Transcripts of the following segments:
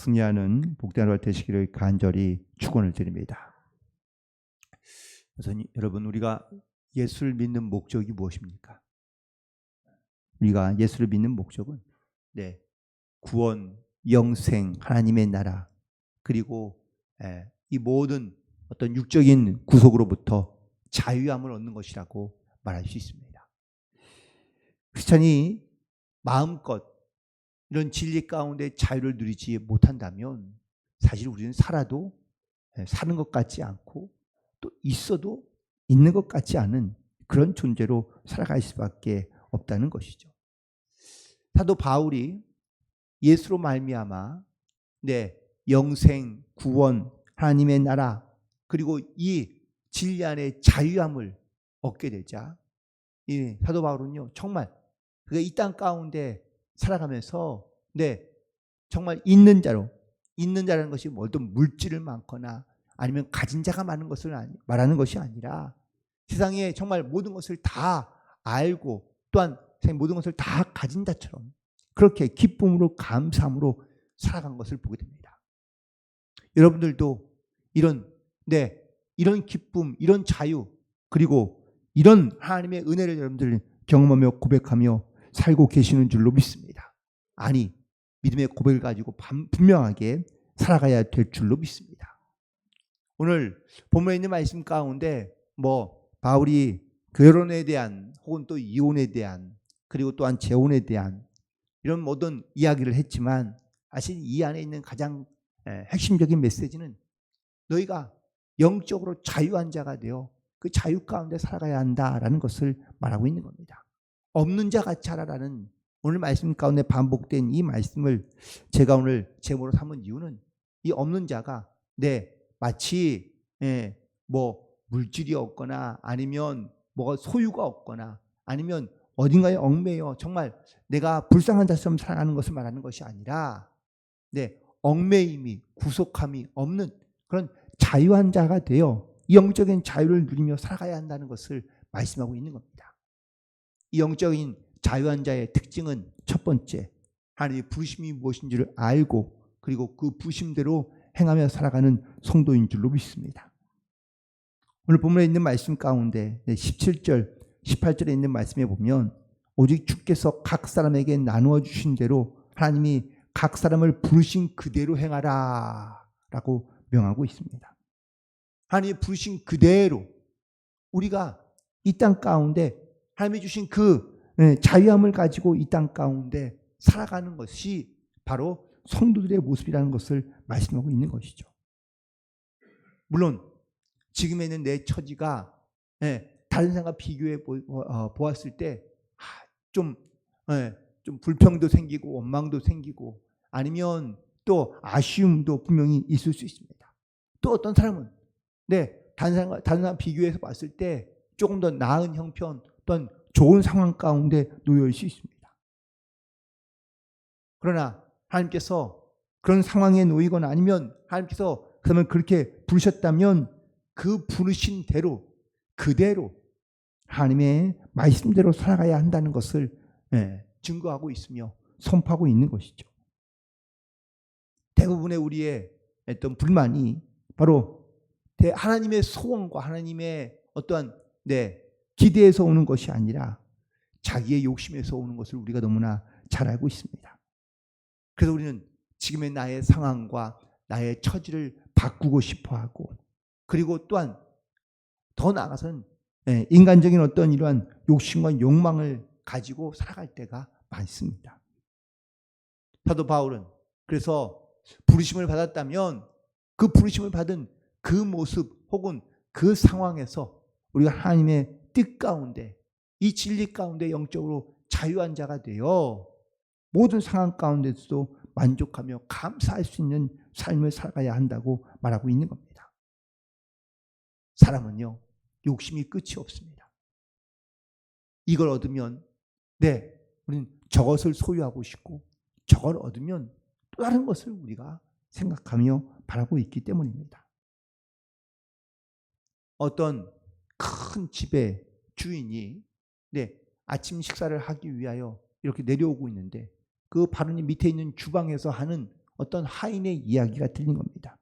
승리하는 복된 하루가 되시기를 간절히 축원을 드립니다. 그래서 여러분, 우리가 예수를 믿는 목적이 무엇입니까? 우리가 예수를 믿는 목적은 구원, 영생, 하나님의 나라, 그리고 이 모든 어떤 육적인 구속으로부터 자유함을 얻는 것이라고 말할 수 있습니다. 크리스찬이 마음껏 이런 진리 가운데 자유를 누리지 못한다면 사실 우리는 살아도 사는 것 같지 않고 또 있어도 있는 것 같지 않은 그런 존재로 살아갈 수밖에 없다는 것이죠. 사도 바울이 예수로 말미암아 영생, 구원, 하나님의 나라, 그리고 이 진리 안에 자유함을 얻게 되자 이 사도 바울은요, 정말 그가 이 땅 가운데 살아가면서 정말 있는 자라는 것이 어떤 물질을 많거나 아니면 가진 자가 많은 것을 말하는 것이 아니라 세상에 정말 모든 것을 다 알고 또한 모든 것을 다 가진 자처럼 그렇게 기쁨으로 감사함으로 살아간 것을 보게 됩니다. 여러분들도 이런 기쁨, 이런 자유, 그리고 이런 하나님의 은혜를 여러분들 경험하며 고백하며 살고 계시는 줄로 믿습니다. 아니, 믿음의 고백을 가지고 분명하게 살아가야 될 줄로 믿습니다. 오늘 본문에 있는 말씀 가운데 바울이 결혼에 대한 혹은 또 이혼에 대한 그리고 또한 재혼에 대한 이런 모든 이야기를 했지만 사실 이 안에 있는 가장 핵심적인 메시지는 너희가 영적으로 자유한 자가 되어 그 자유 가운데 살아가야 한다라는 것을 말하고 있는 겁니다. 없는 자 같이 하라라는 오늘 말씀 가운데 반복된 이 말씀을 제가 오늘 제목으로 삼은 이유는 이 없는 자가 마치 물질이 없거나 아니면 뭐가 소유가 없거나 아니면 어딘가에 얽매여 정말 내가 불쌍한 자처럼 살아가는 것을 말하는 것이 아니라 얽매임이 구속함이 없는 그런 자유한 자가 되어 영적인 자유를 누리며 살아가야 한다는 것을 말씀하고 있는 겁니다. 이 영적인 자유한 자의 특징은 첫 번째, 하나님의 부르심이 무엇인지를 알고 그리고 그 부르심대로 행하며 살아가는 성도인 줄로 믿습니다. 오늘 본문에 있는 말씀 가운데 17절, 18절에 있는 말씀에 보면 오직 주께서 각 사람에게 나누어 주신 대로 하나님이 각 사람을 부르신 그대로 행하라 라고 명하고 있습니다. 하나님이 부르신 그대로 우리가 이 땅 가운데 하나님이 주신 그 자유함을 가지고 이 땅 가운데 살아가는 것이 바로 성도들의 모습이라는 것을 말씀하고 있는 것이죠. 물론 지금에 있는 내 처지가 다른 사람과 비교해 보았을 때 좀 불평도 생기고 원망도 생기고 아니면 또 아쉬움도 분명히 있을 수 있습니다. 또 어떤 사람은 다른 사람 비교해서 봤을 때 조금 더 나은 형편 또는 좋은 상황 가운데 놓여 있을 수 있습니다. 그러나 하나님께서 그런 상황에 놓이거나 아니면 하나님께서 그러면 그렇게 부르셨다면 그 부르신 대로 그대로 하나님의 말씀대로 살아가야 한다는 것을 증거하고 있으며 선포하고 있는 것이죠. 대부분의 우리의 어떤 불만이 바로 하나님의 소원과 하나님의 어떠한 기대에서 오는 것이 아니라 자기의 욕심에서 오는 것을 우리가 너무나 잘 알고 있습니다. 그래서 우리는 지금의 나의 상황과 나의 처지를 바꾸고 싶어하고 그리고 또한 더 나아가서는 인간적인 어떤 이러한 욕심과 욕망을 가지고 살아갈 때가 많습니다. 사도 바울은 그래서 부르심을 받았다면 그 부르심을 받은 그 모습 혹은 그 상황에서 우리가 하나님의 뜻 가운데 이 진리 가운데 영적으로 자유한 자가 되어 모든 상황 가운데서도 만족하며 감사할 수 있는 삶을 살아가야 한다고 말하고 있는 겁니다. 사람은요, 욕심이 끝이 없습니다. 이걸 얻으면 우리는 저것을 소유하고 싶고 저걸 얻으면 또 다른 것을 우리가 생각하며 바라고 있기 때문입니다. 어떤 큰 집의 주인이 아침 식사를 하기 위하여 이렇게 내려오고 있는데 그 바로 밑에 있는 주방에서 하는 어떤 하인의 이야기가 들린 겁니다.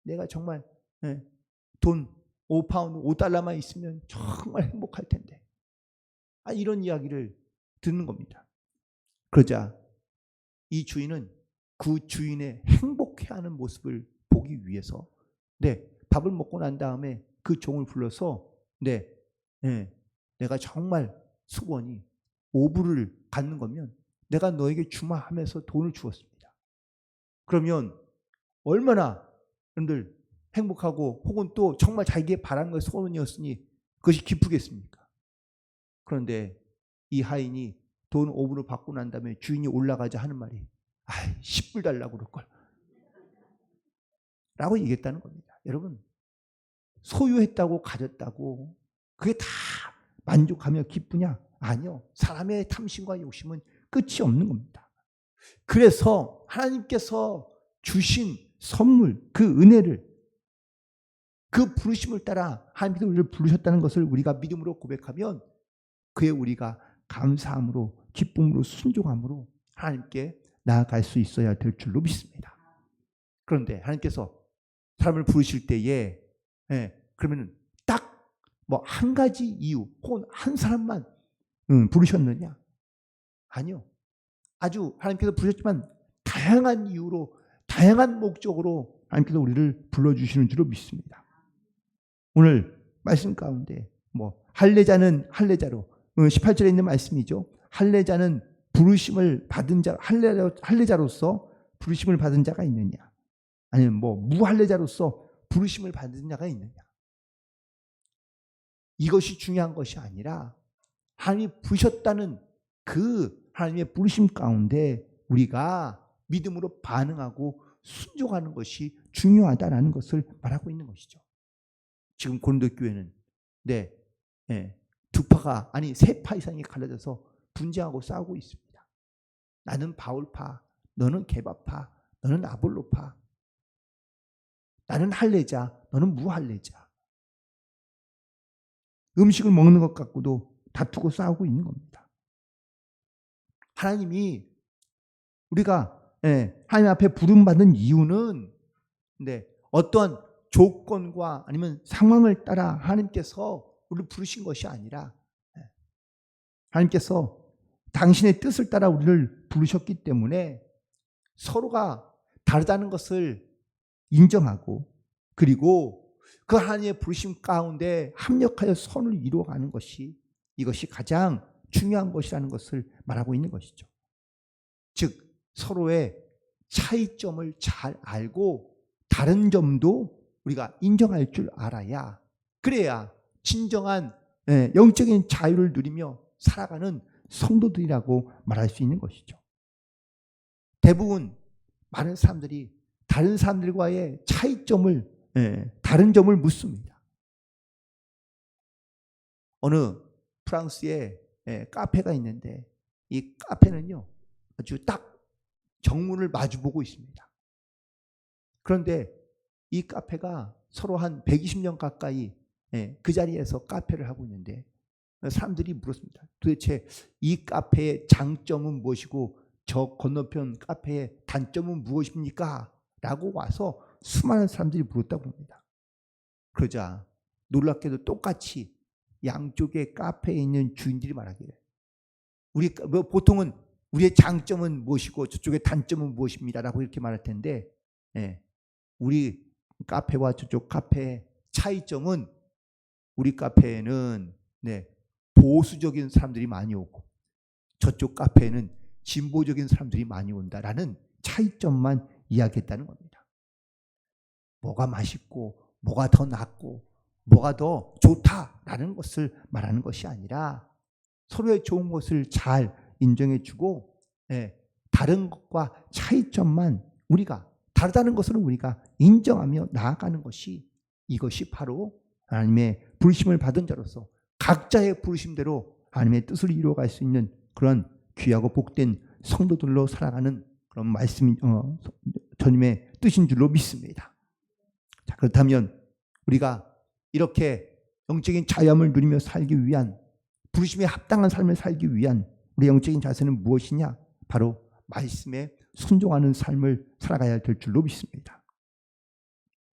내가 정말 돈 5파운드, 5달러만 있으면 정말 행복할 텐데. 이런 이야기를 듣는 겁니다. 그러자 이 주인은 그 주인의 행복해하는 모습을 보기 위해서 밥을 먹고 난 다음에 그 종을 불러서 내가 정말 소원이 오불을 갖는 거면 내가 너에게 주마 하면서 돈을 주었습니다. 그러면 얼마나 여러분들 행복하고 혹은 또 정말 자기의 바란 것이 소원이었으니 그것이 기쁘겠습니까? 그런데 이 하인이 돈 5불을 받고 난 다음에 주인이 올라가자 하는 말이 10불 달라고 그럴걸 라고 얘기했다는 겁니다. 여러분, 소유했다고 가졌다고 그게 다 만족하며 기쁘냐? 아니요. 사람의 탐심과 욕심은 끝이 없는 겁니다. 그래서 하나님께서 주신 선물, 그 은혜를, 그 부르심을 따라 하나님께서 우리를 부르셨다는 것을 우리가 믿음으로 고백하면 그에 우리가 감사함으로, 기쁨으로, 순종함으로 하나님께 나아갈 수 있어야 될 줄로 믿습니다. 그런데 하나님께서 사람을 부르실 때에 그러면 딱 뭐 한 가지 이유 혹은 한 사람만 부르셨느냐? 아니요. 아주 하나님께서 부르셨지만 다양한 이유로, 다양한 목적으로 하나님께서 우리를 불러주시는 줄로 믿습니다. 오늘 말씀 가운데 할례자는 할례자로 18절에 있는 말씀이죠. 할례자는 부르심을 받은 자, 할례자로서 부르심을 받은 자가 있느냐? 아니면 무할례자로서 부르심을 받은 자가 있느냐? 이것이 중요한 것이 아니라 하나님이 부르셨다는 그 하나님의 부르심 가운데 우리가 믿음으로 반응하고 순종하는 것이 중요하다라는 것을 말하고 있는 것이죠. 지금 고린도 교회는 두 파가 아니 세 파 이상이 갈라져서 분쟁하고 싸우고 있습니다. 나는 바울파, 너는 게바파, 너는 아볼로파, 나는 할례자, 너는 무할례자. 음식을 먹는 것 갖고도 다투고 싸우고 있는 겁니다. 하나님이 우리가 하나님 앞에 부름받는 이유는 어떤 조건과 아니면 상황을 따라 하나님께서 우리를 부르신 것이 아니라 하나님께서 당신의 뜻을 따라 우리를 부르셨기 때문에 서로가 다르다는 것을 인정하고 그리고 그 하나님의 부르심 가운데 합력하여 선을 이루어가는 것이 이것이 가장 중요한 것이라는 것을 말하고 있는 것이죠. 즉 서로의 차이점을 잘 알고 다른 점도 우리가 인정할 줄 알아야 그래야 진정한 영적인 자유를 누리며 살아가는 성도들이라고 말할 수 있는 것이죠. 대부분 많은 사람들이 다른 사람들과의 차이점을 다른 점을 묻습니다. 어느 프랑스에 카페가 있는데 이 카페는요 아주 딱 정문을 마주보고 있습니다. 그런데 이 카페가 서로 한 120년 가까이 그 자리에서 카페를 하고 있는데 사람들이 물었습니다. 도대체 이 카페의 장점은 무엇이고 저 건너편 카페의 단점은 무엇입니까? 라고 와서 수많은 사람들이 물었다고 합니다. 그러자 놀랍게도 똑같이 양쪽의 카페에 있는 주인들이 말하기를 보통은 우리의 장점은 무엇이고 저쪽의 단점은 무엇입니다 라고 이렇게 말할 텐데 우리 카페와 저쪽 카페의 차이점은 우리 카페에는 보수적인 사람들이 많이 오고 저쪽 카페에는 진보적인 사람들이 많이 온다라는 차이점만 이야기했다는 겁니다. 뭐가 맛있고 뭐가 더 낫고 뭐가 더 좋다라는 것을 말하는 것이 아니라 서로의 좋은 것을 잘 인정해주고 다른 것과 차이점만 우리가 다르다는 것을 우리가 인정하며 나아가는 것이 이것이 바로 하나님의 부르심을 받은 자로서 각자의 부르심대로 하나님의 뜻을 이루어갈 수 있는 그런 귀하고 복된 성도들로 살아가는 그런 말씀이 주님의 뜻인 줄로 믿습니다. 자, 그렇다면 우리가 이렇게 영적인 자유함을 누리며 살기 위한 부르심에 합당한 삶을 살기 위한 우리 영적인 자세는 무엇이냐? 바로 말씀에 순종하는 삶을 살아가야 될 줄로 믿습니다.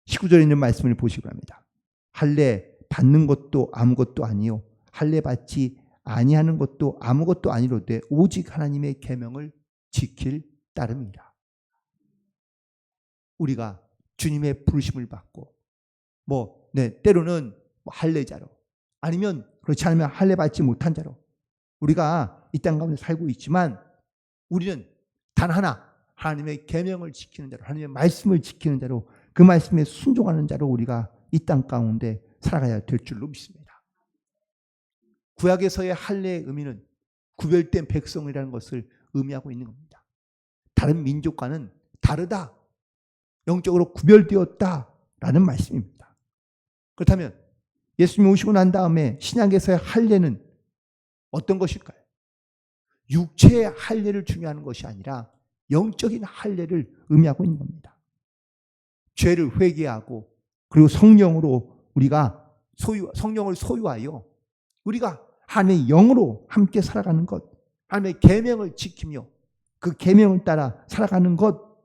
19절에 있는 말씀을 보시기 바랍니다. 할례 받는 것도 아무것도 아니요 할례 받지 아니하는 것도 아무것도 아니로되 오직 하나님의 계명을 지킬 따름이라. 우리가 주님의 부르심을 받고 때로는 할례자로 아니면 그렇지 않으면 할례 받지 못한 자로 우리가 이 땅 가운데 살고 있지만 우리는 단 하나 하나님의 계명을 지키는 자로 하나님의 말씀을 지키는 자로 그 말씀에 순종하는 자로 우리가 이 땅 가운데 살아가야 될 줄로 믿습니다. 구약에서의 할례의 의미는 구별된 백성이라는 것을 의미하고 있는 겁니다. 다른 민족과는 다르다. 영적으로 구별되었다라는 말씀입니다. 그렇다면 예수님이 오시고 난 다음에 신약에서의 할례는 어떤 것일까요? 육체의 할례를 중요하는 것이 아니라 영적인 할례를 의미하고 있는 겁니다. 죄를 회개하고 그리고 성령으로 우리가 성령을 소유하여 우리가 하나님의 영으로 함께 살아가는 것, 하나님의 계명을 지키며 그 계명을 따라 살아가는 것,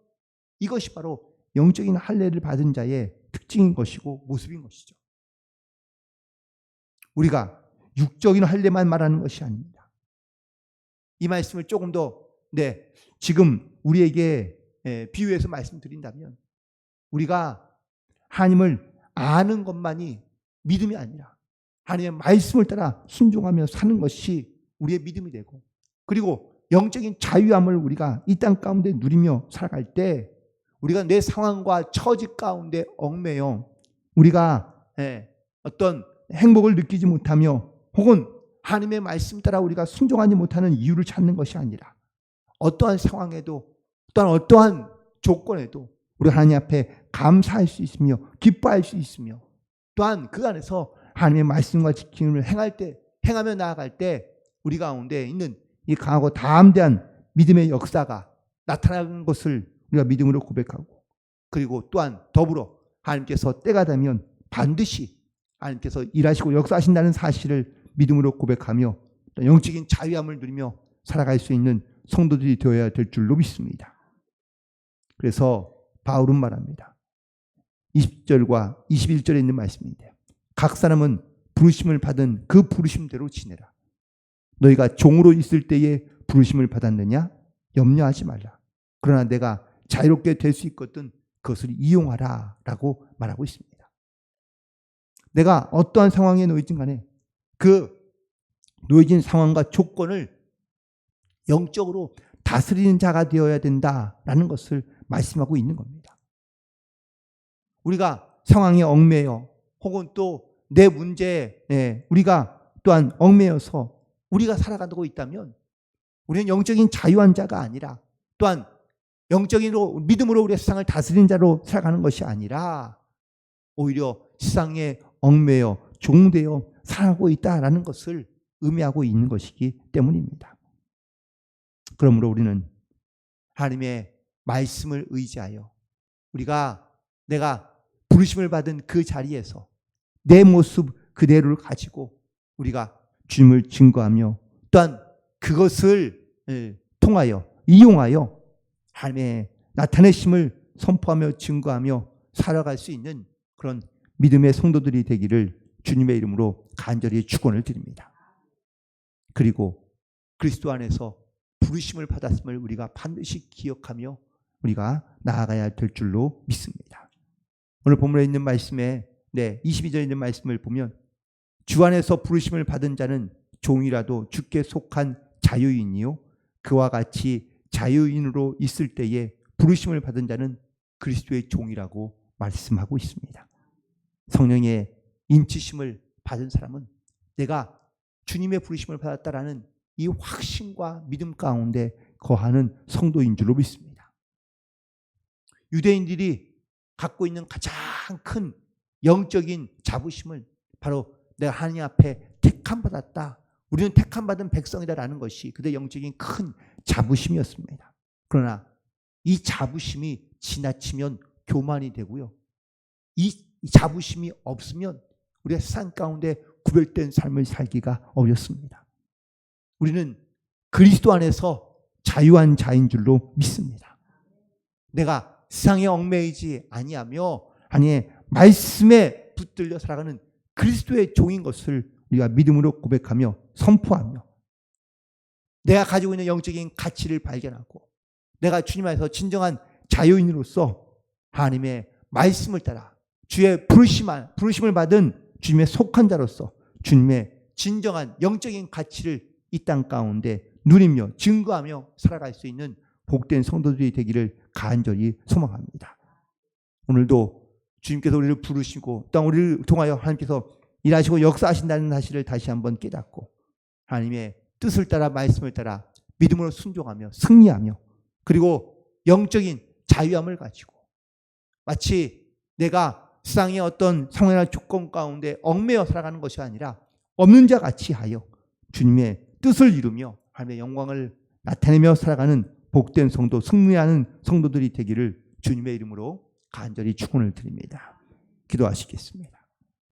이것이 바로 영적인 할례를 받은 자의 특징인 것이고 모습인 것이죠. 우리가 육적인 할례만 말하는 것이 아닙니다. 이 말씀을 조금 더 지금 우리에게 비유해서 말씀드린다면 우리가 하나님을 아는 것만이 믿음이 아니라 하나님의 말씀을 따라 순종하며 사는 것이 우리의 믿음이 되고 그리고 영적인 자유함을 우리가 이 땅 가운데 누리며 살아갈 때 우리가 내 상황과 처지 가운데 얽매여 우리가 어떤 행복을 느끼지 못하며 혹은 하나님의 말씀 따라 우리가 순종하지 못하는 이유를 찾는 것이 아니라 어떠한 상황에도 또한 어떠한 조건에도 우리 하나님 앞에 감사할 수 있으며 기뻐할 수 있으며 또한 그 안에서 하나님의 말씀과 지킴을 행하며 나아갈 때 우리 가운데 있는 이 강하고 담대한 믿음의 역사가 나타나는 것을 우리가 믿음으로 고백하고 그리고 또한 더불어 하나님께서 때가 되면 반드시 하나님께서 일하시고 역사하신다는 사실을 믿음으로 고백하며 영적인 자유함을 누리며 살아갈 수 있는 성도들이 되어야 될 줄로 믿습니다. 그래서 바울은 말합니다. 20절과 21절에 있는 말씀인데요. 각 사람은 부르심을 받은 그 부르심대로 지내라. 너희가 종으로 있을 때에 부르심을 받았느냐? 염려하지 말라. 그러나 내가 자유롭게 될 수 있거든 그것을 이용하라 라고 말하고 있습니다. 내가 어떠한 상황에 놓이든 간에 그 놓여진 상황과 조건을 영적으로 다스리는 자가 되어야 된다라는 것을 말씀하고 있는 겁니다. 우리가 상황에 얽매여 혹은 또 내 문제에 우리가 또한 얽매여서 우리가 살아가고 있다면 우리는 영적인 자유한 자가 아니라 또한 영적인 믿음으로 우리의 세상을 다스리는 자로 살아가는 것이 아니라 오히려 세상에 얽매여 종되어 살아가고 있다라는 것을 의미하고 있는 것이기 때문입니다. 그러므로 우리는 하나님의 말씀을 의지하여 내가 부르심을 받은 그 자리에서 내 모습 그대로를 가지고 우리가 주님을 증거하며 또한 그것을 통하여 이용하여 하나님의 나타내심을 선포하며 증거하며 살아갈 수 있는 그런 믿음의 성도들이 되기를 주님의 이름으로 간절히 축원을 드립니다. 그리고 그리스도 안에서 부르심을 받았음을 우리가 반드시 기억하며 우리가 나아가야 될 줄로 믿습니다. 오늘 본문에 있는 말씀에 22절에 있는 말씀을 보면 주 안에서 부르심을 받은 자는 종이라도 주께 속한 자유인이요 그와 같이 자유인으로 있을 때에 부르심을 받은 자는 그리스도의 종이라고 말씀하고 있습니다. 성령의 인치심을 받은 사람은 내가 주님의 부르심을 받았다라는 이 확신과 믿음 가운데 거하는 성도인 줄로 믿습니다. 유대인들이 갖고 있는 가장 큰 영적인 자부심을 바로 내가 하나님 앞에 택함받았다. 우리는 택함받은 백성이다라는 것이 그들의 영적인 큰 자부심이었습니다. 그러나 이 자부심이 지나치면 교만이 되고요. 이 자부심이 없으면 우리가 세상 가운데 구별된 삶을 살기가 어렵습니다. 우리는 그리스도 안에서 자유한 자인 줄로 믿습니다. 내가 세상에 얽매이지 아니하며 하나님의 말씀에 붙들려 살아가는 그리스도의 종인 것을 우리가 믿음으로 고백하며 선포하며 내가 가지고 있는 영적인 가치를 발견하고 내가 주님 안에서 진정한 자유인으로서 하나님의 말씀을 따라 주의 부르심을 받은 주님의 속한 자로서 주님의 진정한 영적인 가치를 이 땅 가운데 누리며 증거하며 살아갈 수 있는 복된 성도들이 되기를 간절히 소망합니다. 오늘도 주님께서 우리를 부르시고 또 우리를 통하여 하나님께서 일하시고 역사하신다는 사실을 다시 한번 깨닫고 하나님의 뜻을 따라 말씀을 따라 믿음으로 순종하며 승리하며 그리고 영적인 자유함을 가지고 마치 내가 세상의 어떤 상황이나 조건 가운데 얽매여 살아가는 것이 아니라 없는 자 같이 하여 주님의 뜻을 이루며 하나님의 영광을 나타내며 살아가는 복된 성도, 승리하는 성도들이 되기를 주님의 이름으로 간절히 축원을 드립니다. 기도하시겠습니다.